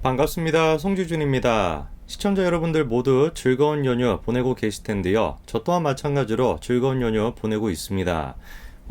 반갑습니다. 송지준입니다. 시청자 여러분들 모두 즐거운 연휴 보내고 계실 텐데요. 저 또한 마찬가지로 즐거운 연휴 보내고 있습니다.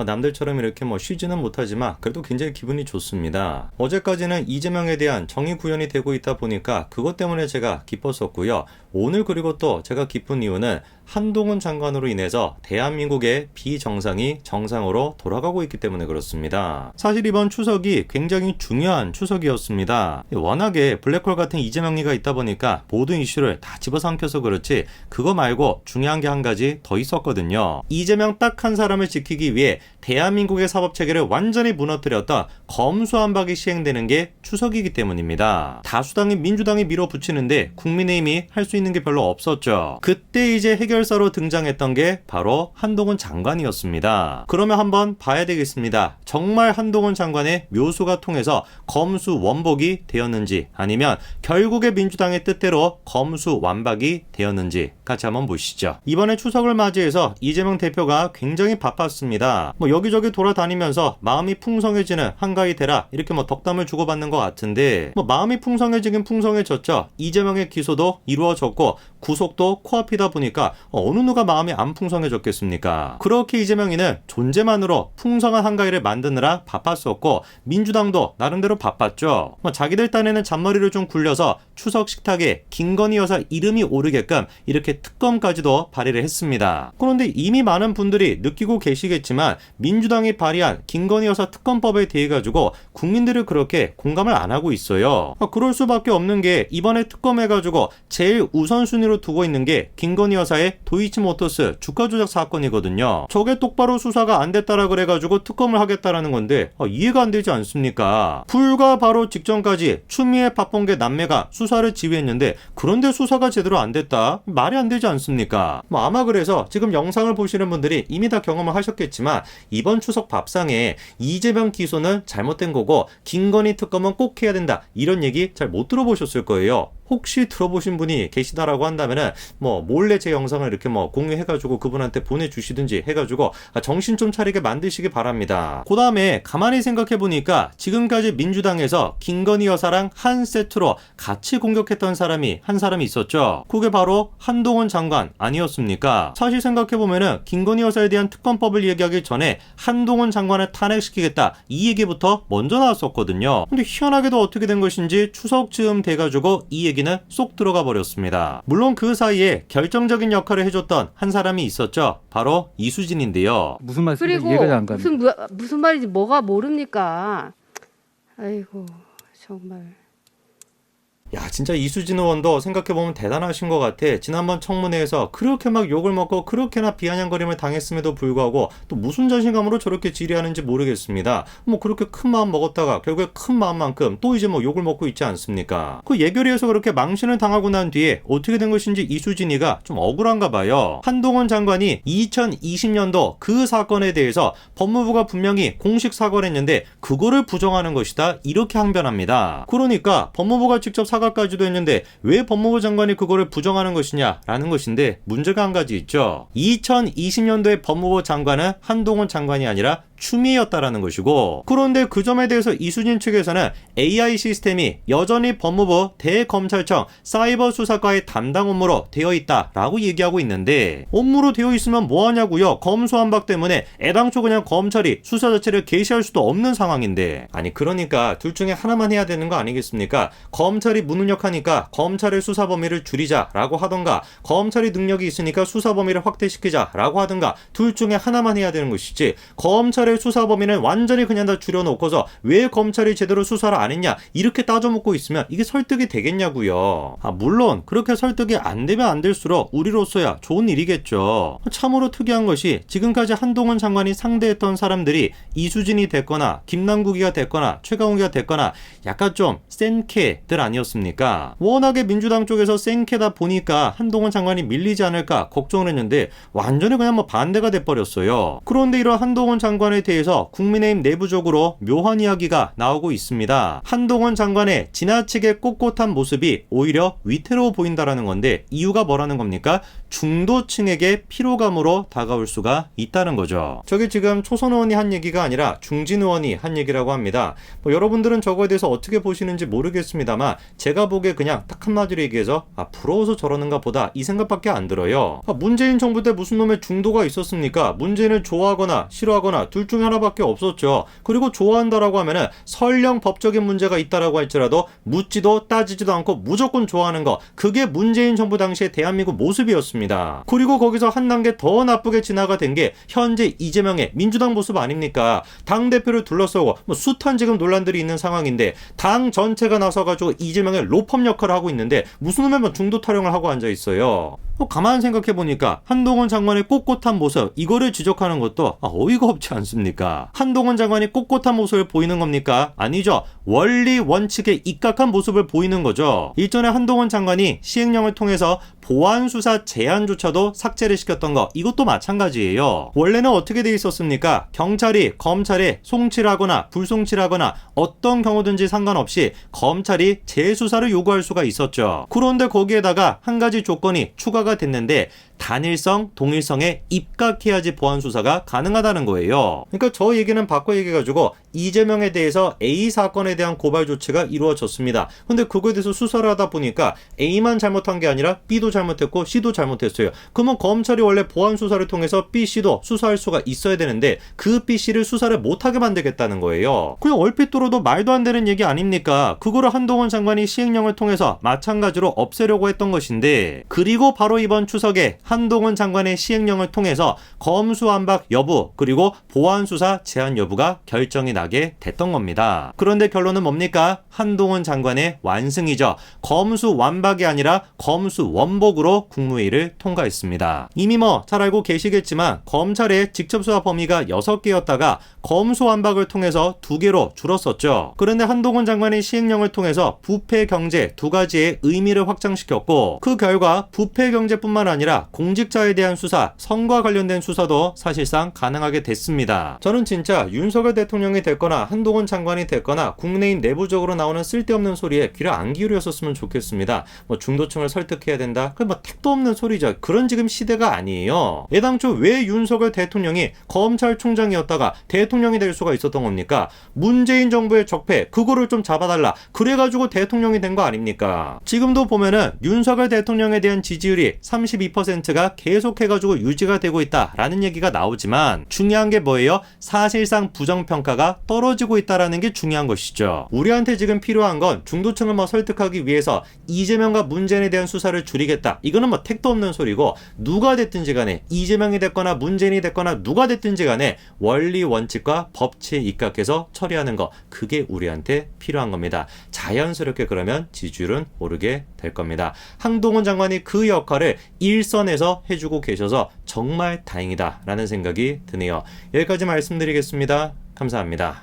남들처럼 이렇게 쉬지는 못하지만 그래도 굉장히 기분이 좋습니다. 어제까지는 이재명에 대한 정의 구현이 되고 있다 보니까 그것 때문에 제가 기뻤었고요. 오늘 그리고 또 제가 기쁜 이유는 한동훈 장관으로 인해서 대한민국의 비정상이 정상으로 돌아가고 있기 때문에 그렇습니다. 사실 이번 추석이 굉장히 중요한 추석이었습니다. 워낙에 블랙홀 같은 이재명리가 있다 보니까 모든 이슈를 다 집어삼켜서 그렇지 그거 말고 중요한 게 한 가지 더 있었거든요. 이재명 딱 한 사람을 지키기 위해 대한민국의 사법체계를 완전히 무너뜨렸던 검수완박이 시행되는 게 추석이기 때문입니다. 다수당인 민주당이 밀어붙이는데 국민의힘이 할 수 있는 게 별로 없었죠. 그때 이제 해결사로 등장했던 게 바로 한동훈 장관이었습니다. 그러면 한번 봐야 되겠습니다. 정말 한동훈 장관의 묘수가 통해서 검수원복이 되었는지 아니면 결국에 민주당의 뜻대로 검수완박이 되었는지 같이 한번 보시죠. 이번에 추석을 맞이해서 이재명 대표가 굉장히 바빴습니다. 여기저기 돌아다니면서 마음이 풍성해지는 한가위 대라 이렇게 덕담을 주고받는 것 같은데 마음이 풍성해지긴 풍성해졌죠. 이재명의 기소도 이루어졌고 구속도 코앞이다 보니까 어느 누가 마음이 안 풍성해졌겠습니까? 그렇게 이재명이는 존재만으로 풍성한 한가위를 만드느라 바빴었고 민주당도 나름대로 바빴죠. 자기들 딴에는 잔머리를 좀 굴려서 추석 식탁에 김건희 여사 이름이 오르게끔 이렇게 특검까지도 발의를 했습니다. 그런데 이미 많은 분들이 느끼고 계시겠지만 민주당이 발의한 김건희 여사 특검법에 대해 가지고 국민들이 그렇게 공감을 안 하고 있어요. 그럴 수밖에 없는 게 이번에 특검해가지고 제일 우선순위로 두고 있는 게 김건희 여사의 도이치모터스 주가 조작 사건이거든요. 저게 똑바로 수사가 안 됐다라 그래가지고 특검을 하겠다라는 건데 이해가 안 되지 않습니까? 불과 바로 직전까지 추미애 박범계 남매가 수사를 지휘했는데 그런데 수사가 제대로 안 됐다? 말이 안 되지 않습니까? 아마 그래서 지금 영상을 보시는 분들이 이미 다 경험을 하셨겠지만 이번 추석 밥상에 이재명 기소는 잘못된 거고 김건희 특검은 꼭 해야 된다 이런 얘기 잘 못 들어보셨을 거예요. 혹시 들어보신 분이 계시다라고 한다면은 몰래 제 영상을 이렇게 공유해가지고 그분한테 보내주시든지 해가지고 정신 좀 차리게 만드시기 바랍니다. 그 다음에 가만히 생각해보니까 지금까지 민주당에서 김건희 여사랑 한 세트로 같이 공격했던 사람이 한 사람이 있었죠. 그게 바로 한동훈 장관 아니었습니까? 사실 생각해보면은 김건희 여사에 대한 특검법을 얘기하기 전에 한동훈 장관을 탄핵시키겠다 이 얘기부터 먼저 나왔었거든요. 근데 희한하게도 어떻게 된 것인지 추석 즈음 돼가지고 이 얘기는 쏙 들어가 버렸습니다. 물론 그 사이에 결정적인 역할을 해줬던 한 사람이 있었죠. 바로 이수진인데요. 무슨 말씀인지 그리고 이해가 안 갑니다. 무슨 말인지 뭐가 모릅니까? 아이고 정말. 야 진짜 이수진 의원도 생각해보면 대단하신 것 같아. 지난번 청문회에서 그렇게 욕을 먹고 그렇게나 비아냥거림을 당했음에도 불구하고 또 무슨 자신감으로 저렇게 질의하는지 모르겠습니다. 그렇게 큰 마음 먹었다가 결국에 큰 마음만큼 또 이제 욕을 먹고 있지 않습니까? 그 예결위에서 그렇게 망신을 당하고 난 뒤에 어떻게 된 것인지 이수진이가 좀 억울한가 봐요. 한동훈 장관이 2020년도 그 사건에 대해서 법무부가 분명히 공식 사과를 했는데 그거를 부정하는 것이다 이렇게 항변합니다. 그러니까 법무부가 직접 사과까지도 했는데 왜 법무부 장관이 그거를 부정하는 것이냐라는 것인데 문제가 한 가지 있죠. 2020년도에 법무부 장관은 한동훈 장관이 아니라 추미애였다라는 것이고 그런데 그 점에 대해서 이수진 측에서는 AI 시스템이 여전히 법무부 대검찰청 사이버 수사과의 담당 업무로 되어 있다라고 얘기하고 있는데 업무로 되어 있으면 뭐하냐고요. 검수완박 때문에 애당초 그냥 검찰이 수사 자체를 개시할 수도 없는 상황인데 아니 그러니까 둘 중에 하나만 해야 되는 거 아니겠습니까? 검찰이 무능력하니까 검찰의 수사 범위를 줄이자라고 하던가 검찰이 능력이 있으니까 수사 범위를 확대시키자라고 하던가 둘 중에 하나만 해야 되는 것이지 검찰의 수사 범위는 완전히 그냥 다 줄여놓고서 왜 검찰이 제대로 수사를 안 했냐 이렇게 따져묻고 있으면 이게 설득이 되겠냐고요. 물론 그렇게 설득이 안 되면 안 될수록 우리로서야 좋은 일이겠죠. 참으로 특이한 것이 지금까지 한동훈 장관이 상대했던 사람들이 이수진이 됐거나 김남국이가 됐거나 최강욱이가 됐거나 약간 좀 센 캐들 아니었습니까? 워낙에 민주당 쪽에서 센 캐다 보니까 한동훈 장관이 밀리지 않을까 걱정을 했는데 완전히 그냥 반대가 돼버렸어요. 그런데 이런 한동훈 장관에 대해서 국민의힘 내부적으로 묘한 이야기가 나오고 있습니다. 한동훈 장관의 지나치게 꼿꼿한 모습이 오히려 위태로워 보인다라는 건데 이유가 뭐라는 겁니까? 중도층에게 피로감으로 다가올 수가 있다는 거죠. 저게 지금 초선 의원이 한 얘기가 아니라 중진 의원이 한 얘기라고 합니다. 여러분들은 저거에 대해서 어떻게 보시는지 모르겠습니다만 제가 보기에 그냥 딱 한마디로 얘기해서 부러워서 저러는가 보다 이 생각밖에 안 들어요. 문재인 정부 때 무슨 놈의 중도가 있었습니까? 문재인을 좋아하거나 싫어하거나 둘 중에 하나밖에 없었죠. 그리고 좋아한다라고 하면은 설령 법적인 문제가 있다라고 할지라도 묻지도 따지지도 않고 무조건 좋아하는 거, 그게 문재인 정부 당시의 대한민국 모습이었습니다. 그리고 거기서 한 단계 더 나쁘게 지나가 된 게 현재 이재명의 민주당 모습 아닙니까? 당대표를 둘러싸고 숱한 지금 논란들이 있는 상황인데 당 전체가 나서가지고 이재명의 로펌 역할을 하고 있는데 무슨 놈의 중도 타령을 하고 앉아있어요. 가만 생각해보니까 한동훈 장관의 꼿꼿한 모습, 이거를 지적하는 것도 어이가 없지 않습니까? 한동훈 장관이 꼿꼿한 모습을 보이는 겁니까? 아니죠. 원리 원칙에 입각한 모습을 보이는 거죠. 일전에 한동훈 장관이 시행령을 통해서 보안수사 제한조차도 삭제를 시켰던 거, 이것도 마찬가지예요. 원래는 어떻게 돼 있었습니까? 경찰이 검찰에 송치하거나 불송치하거나 어떤 경우든지 상관없이 검찰이 재수사를 요구할 수가 있었죠. 그런데 거기에다가 한 가지 조건이 추가가 됐는데 단일성, 동일성에 입각해야지 보안수사가 가능하다는 거예요. 그러니까 저 얘기는 바꿔 얘기해가지고 이재명에 대해서 A 사건에 대한 고발 조치가 이루어졌습니다. 근데 그거에 대해서 수사를 하다 보니까 A만 잘못한 게 아니라 B도 잘못했고 C도 잘못했어요. 그러면 검찰이 원래 보안수사를 통해서 B, C도 수사할 수가 있어야 되는데 그 B, C를 수사를 못하게 만들겠다는 거예요. 그냥 얼핏 들어도 말도 안 되는 얘기 아닙니까? 그거를 한동훈 장관이 시행령을 통해서 마찬가지로 없애려고 했던 것인데, 그리고 바로 이번 추석에 한동훈 장관의 시행령을 통해서 검수완박 여부 그리고 보안수사 제한 여부가 결정이 나게 됐던 겁니다. 그런데 결론은 뭡니까? 한동훈 장관의 완승이죠. 검수완박이 아니라 검수원복으로 국무회의를 통과했습니다. 이미 잘 알고 계시겠지만 검찰의 직접수사 범위가 6개였다가 검수완박을 통해서 2개로 줄었었죠. 그런데 한동훈 장관의 시행령을 통해서 부패경제 두 가지의 의미를 확장시켰고, 그 결과 부패경제뿐만 아니라 공직자에 대한 수사, 선거와 관련된 수사도 사실상 가능하게 됐습니다. 저는 진짜 윤석열 대통령이 됐거나 한동훈 장관이 됐거나 국내인 내부적으로 나오는 쓸데없는 소리에 귀를 안 기울였었으면 좋겠습니다. 중도층을 설득해야 된다? 그 택도 없는 소리죠. 그런 지금 시대가 아니에요. 애당초 왜 윤석열 대통령이 검찰총장이었다가 대통령이 될 수가 있었던 겁니까? 문재인 정부의 적폐, 그거를 좀 잡아달라. 그래가지고 대통령이 된 거 아닙니까? 지금도 보면은 윤석열 대통령에 대한 지지율이 32%가 계속해가지고 유지가 되고 있다라는 얘기가 나오지만 중요한 게 뭐예요? 사실상 부정평가가 떨어지고 있다라는 게 중요한 것이죠. 우리한테 지금 필요한 건 중도층을 설득하기 위해서 이재명과 문재인에 대한 수사를 줄이겠다. 이거는 택도 없는 소리고, 누가 됐든지 간에 이재명이 됐거나 문재인이 됐거나 누가 됐든지 간에 원리 원칙과 법치에 입각해서 처리하는 거, 그게 우리한테 필요한 겁니다. 자연스럽게 그러면 지지율은 오르게 될 겁니다. 한동훈 장관이 그 역할을 일선에서 해주고 계셔서 정말 다행이다 라는 생각이 드네요. 여기까지 말씀드리겠습니다. 감사합니다.